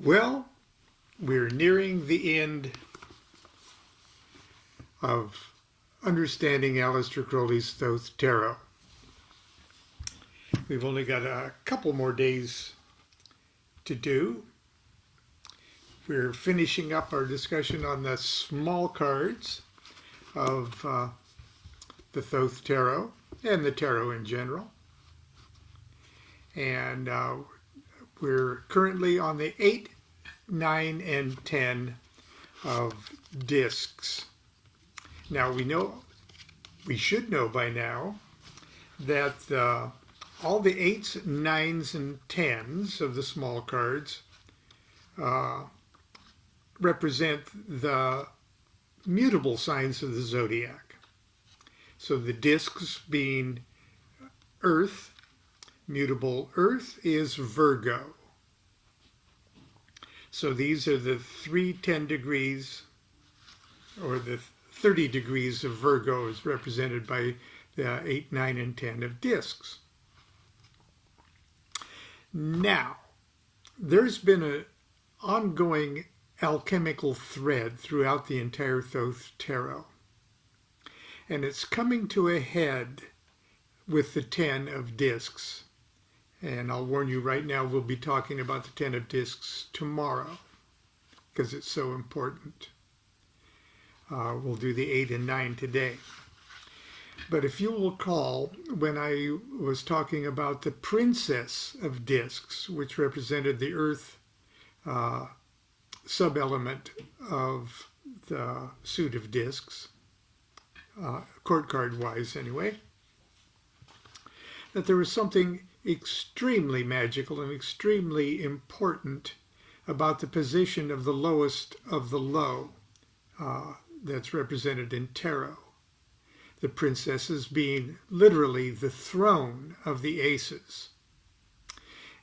Well, we're nearing the end of understanding Aleister Crowley's Thoth Tarot. We've only got a couple more days to do. We're finishing up our discussion on the small cards of the Thoth Tarot and the Tarot in general. And we're currently on the 8, 9, and 10 of discs. Now we should know by now that all the 8s, 9s, and 10s of the small cards represent the mutable signs of the zodiac. So the discs being Earth, mutable Earth is Virgo. So these are the 3 10 degrees, or the 30 degrees of Virgo is represented by the 8, 9, and 10 of discs. Now, there's been an ongoing alchemical thread throughout the entire Thoth Tarot. And it's coming to a head with the 10 of discs. And I'll warn you right now, we'll be talking about the 10 of discs tomorrow because it's so important. We'll do the 8 and 9 today. But if you will recall, when I was talking about the Princess of Discs, which represented the Earth sub-element of the suit of discs, court card-wise anyway, that there was something extremely magical and extremely important about the position of the lowest of the low that's represented in tarot. The princesses being literally the throne of the aces.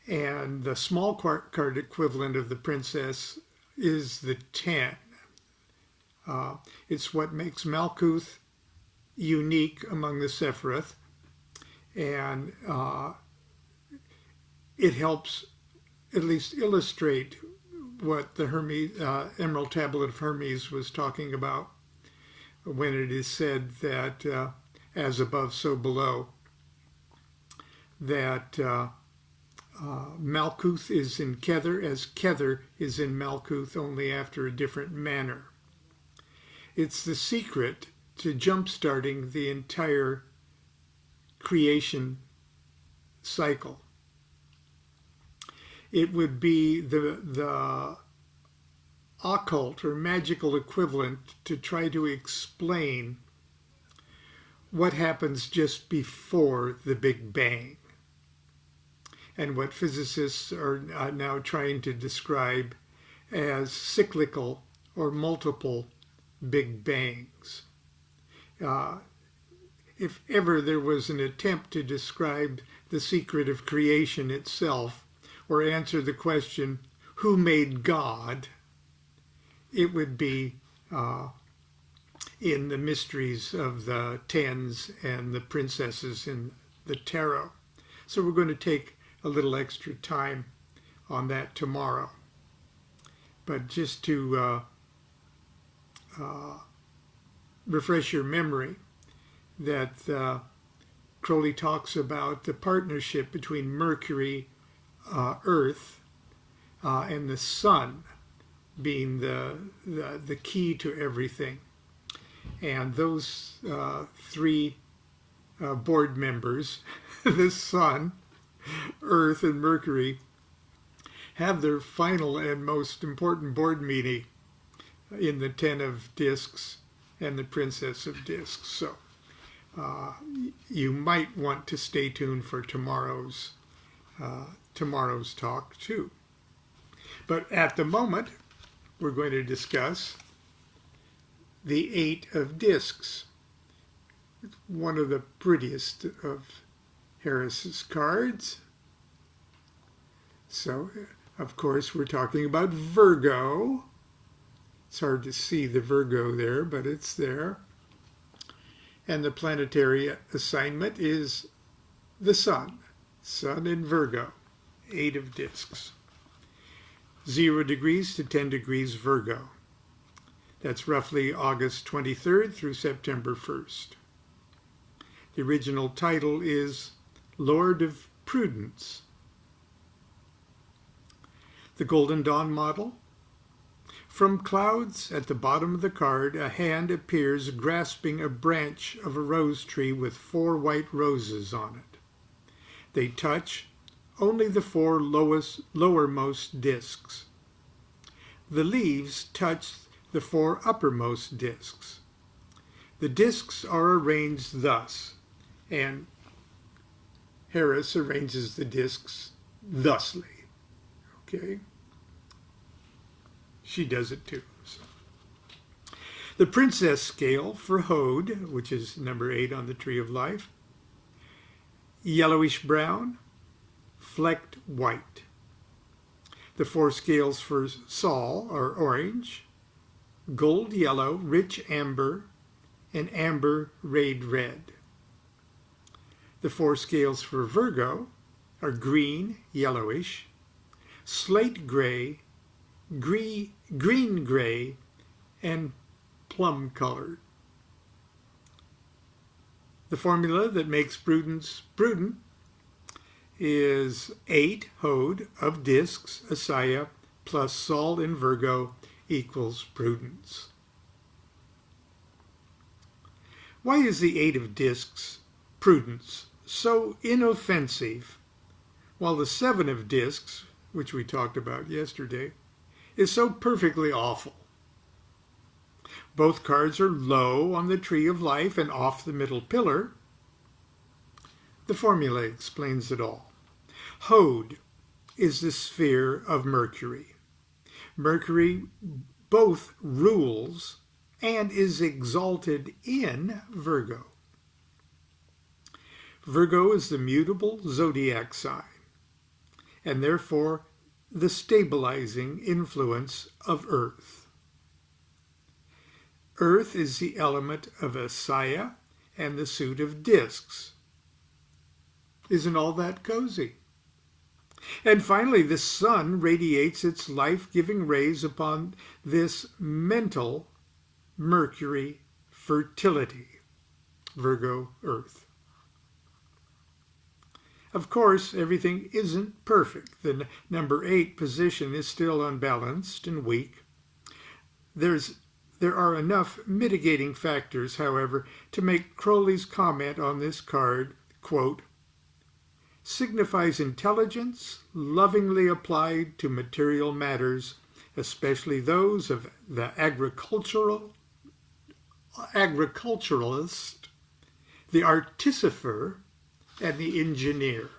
And the small card equivalent of the princess is the 10. It's what makes Malkuth unique among the Sephiroth. And it helps at least illustrate what the Emerald Tablet of Hermes was talking about when it is said that as above, so below, that Malkuth is in Kether as Kether is in Malkuth, only after a different manner. It's the secret to jump-starting the entire creation cycle. It would be the occult or magical equivalent to try to explain what happens just before the Big Bang, and what physicists are now trying to describe as cyclical or multiple Big Bangs. If ever there was an attempt to describe the secret of creation itself, or answer the question, who made God, it would be in the mysteries of the 10s and the princesses in the tarot. So we're going to take a little extra time on that tomorrow. But just to refresh your memory, that Crowley talks about the partnership between Mercury, Earth, and the Sun being the key to everything. And those 3 board members, the Sun, Earth, and Mercury, have their final and most important board meeting in the 10 of discs and the Princess of Discs. So you might want to stay tuned for tomorrow's talk too. But at the moment, we're going to discuss the 8 of discs. It's one of the prettiest of Harris's cards. So, of course, we're talking about Virgo. It's hard to see the Virgo there, but it's there. And the planetary assignment is the Sun. Sun in Virgo, 8 of discs. 0 degrees to 10 degrees Virgo. That's roughly August 23rd through September 1st. The original title is Lord of Prudence. The Golden Dawn model. From clouds at the bottom of the card, a hand appears grasping a branch of a rose tree with 4 white roses on it. They touch only the 4 lowermost discs. The leaves touch the 4 uppermost discs. The discs are arranged thus, and Harris arranges the discs thusly. Okay? She does it too. So. The Princess Scale for Hode, which is number 8 on the Tree of Life. Yellowish brown, flecked white. The 4 scales for Sol are orange, gold yellow, rich amber, and amber rayed red. The 4 scales for Virgo are green, yellowish, slate gray, green gray, and plum colored. The formula that makes prudence prudent is 8 Hode of discs, Asaya, plus Sol in Virgo equals prudence. Why is the 8 of discs, prudence, so inoffensive, while the 7 of discs, which we talked about yesterday, is so perfectly awful? Both cards are low on the Tree of Life and off the middle pillar. The formula explains it all. Hode is the sphere of Mercury. Mercury both rules and is exalted in Virgo. Virgo is the mutable zodiac sign, and therefore the stabilizing influence of Earth. Earth is the element of Asaya and the suit of discs. Isn't all that cozy? And finally, the sun radiates its life-giving rays upon this mental Mercury fertility, Virgo Earth. Of course, everything isn't perfect. The number 8 position is still unbalanced and weak. There are enough mitigating factors, however, to make Crowley's comment on this card, quote, signifies intelligence lovingly applied to material matters, especially those of the agriculturalist, the artificer, and the engineer.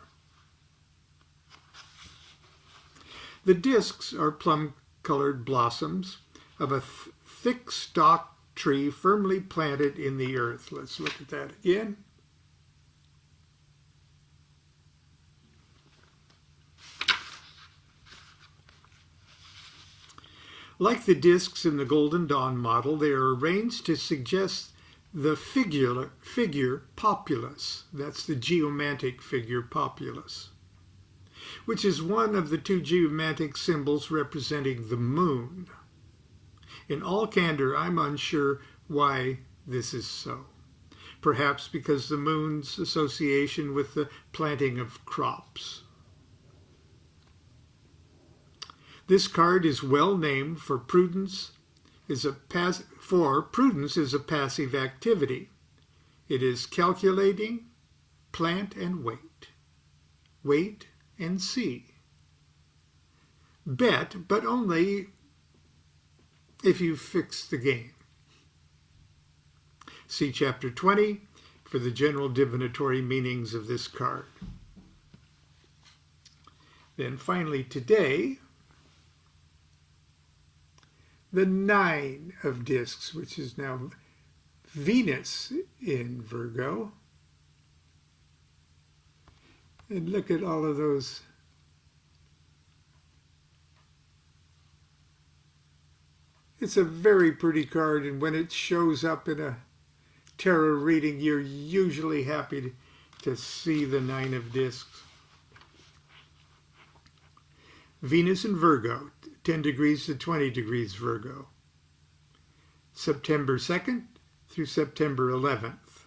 The discs are plum-colored blossoms of a thick stalked tree firmly planted in the earth. Let's look at that again. Like the discs in the Golden Dawn model, they are arranged to suggest the figure populus. That's the geomantic figure populus, which is one of the 2 geomantic symbols representing the moon. In all candor, I'm unsure why this is so. Perhaps because the moon's association with the planting of crops. This card is well named for prudence is a passive activity. It is calculating, plant and wait. Wait and see. Bet, but only if you fix the game. See Chapter 20 for the general divinatory meanings of this card. Then finally today, the 9 of discs, which is now Venus in Virgo. And look at all of those. It's a very pretty card, and when it shows up in a tarot reading, you're usually happy to see the 9 of discs. Venus in Virgo, 10 degrees to 20 degrees Virgo. September 2nd through September 11th.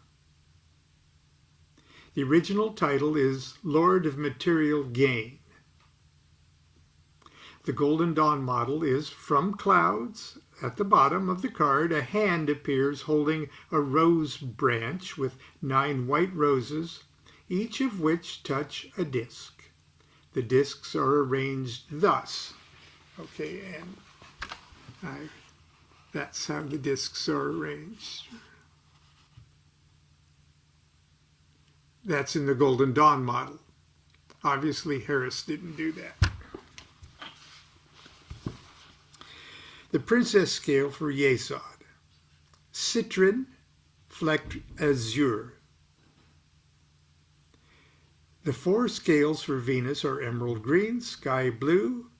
The original title is Lord of Material Gain. The Golden Dawn model is from clouds. At the bottom of the card, a hand appears holding a rose branch with 9 white roses, each of which touch a disc. The discs are arranged thus. Okay, and that's how the discs are arranged. That's in the Golden Dawn model. Obviously, Harris didn't do that. The Princess Scale for Yesod. Citron, flecked azure. The 4 scales for Venus are emerald green, sky blue,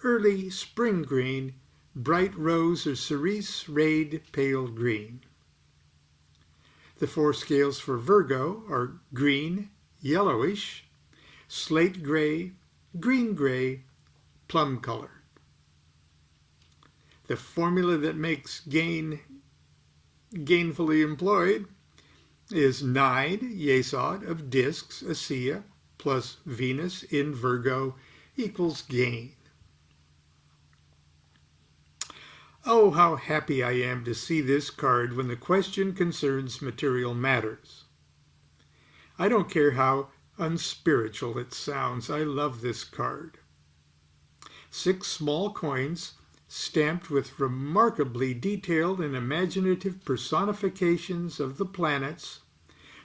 early spring green, bright rose or cerise rayed pale green. The 4 scales for Virgo are green, yellowish, slate gray, green gray, plum colored. The formula that makes gainfully employed is 9 Yesod of discs, Asiya, plus Venus in Virgo equals gain. Oh, how happy I am to see this card when the question concerns material matters. I don't care how unspiritual it sounds, I love this card. 6 small coins stamped with remarkably detailed and imaginative personifications of the planets,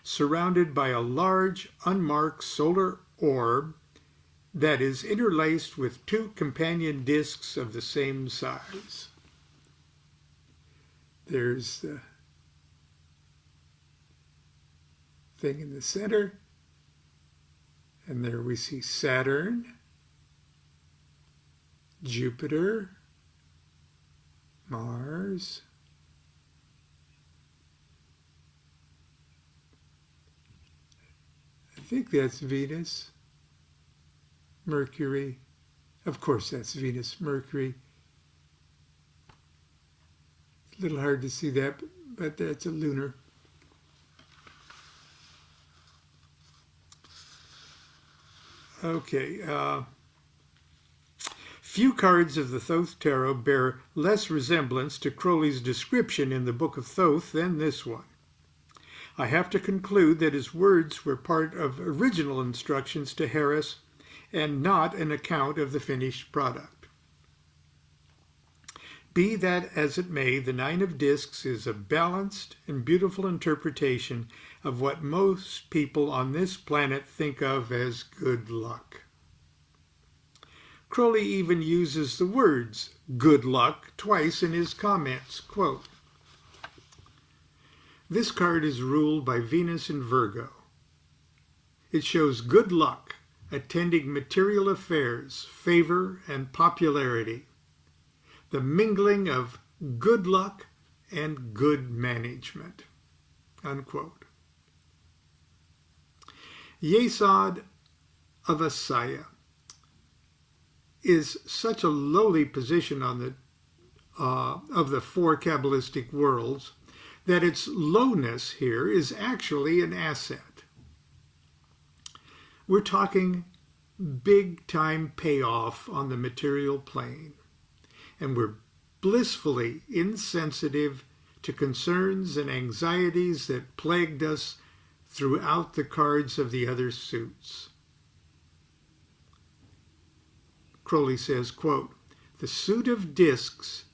surrounded by a large, unmarked solar orb that is interlaced with 2 companion discs of the same size. There's the thing in the center, and there we see Saturn, Jupiter, Mars, I think that's Venus, Mercury, of course that's Venus, Mercury. It's a little hard to see that, but that's a lunar. Okay, few cards of the Thoth Tarot bear less resemblance to Crowley's description in the Book of Thoth than this one. I have to conclude that his words were part of original instructions to Harris and not an account of the finished product. Be that as it may, the 9 of Discs is a balanced and beautiful interpretation of what most people on this planet think of as good luck. Crowley even uses the words good luck twice in his comments. Quote, "This card is ruled by Venus in Virgo. It shows good luck attending material affairs, favor, and popularity. The mingling of good luck and good management." Unquote. Yesod of Asiya is such a lowly position on the of the 4 Kabbalistic worlds that its lowness here is actually an asset. We're talking big-time payoff on the material plane, and we're blissfully insensitive to concerns and anxieties that plagued us throughout the cards of the other suits. Crowley says, quote, "The suit of discs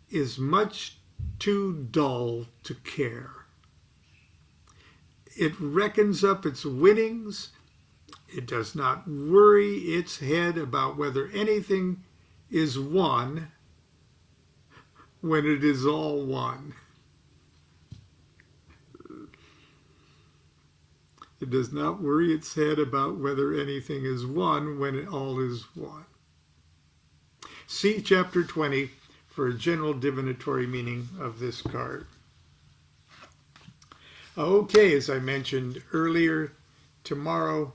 is much too dull to care. It reckons up its winnings. It does not worry its head about whether anything is won when it is all won. It does not worry its head about whether anything is won when all is won." See Chapter 20 for a general divinatory meaning of this card. Okay, as I mentioned earlier, tomorrow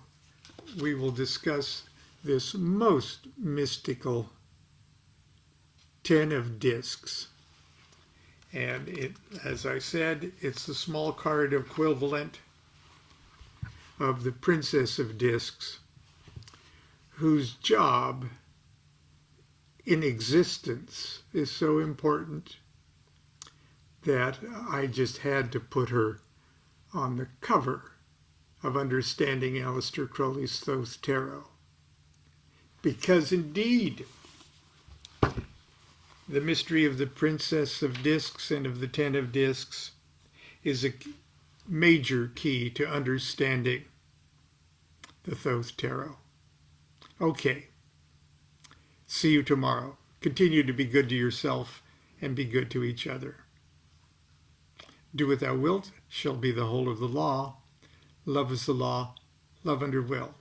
we will discuss this most mystical Ten of Discs. And it, as I said, it's the small card equivalent of the Princess of Discs, whose job in existence is so important that I just had to put her on the cover of Understanding Aleister Crowley's Thoth Tarot. Because indeed, the mystery of the Princess of Discs and of the Ten of Discs is a major key to understanding the Thoth Tarot. Okay. See you tomorrow. Continue to be good to yourself and be good to each other. Do what thou wilt shall be the whole of the law. Love is the law. Love under will.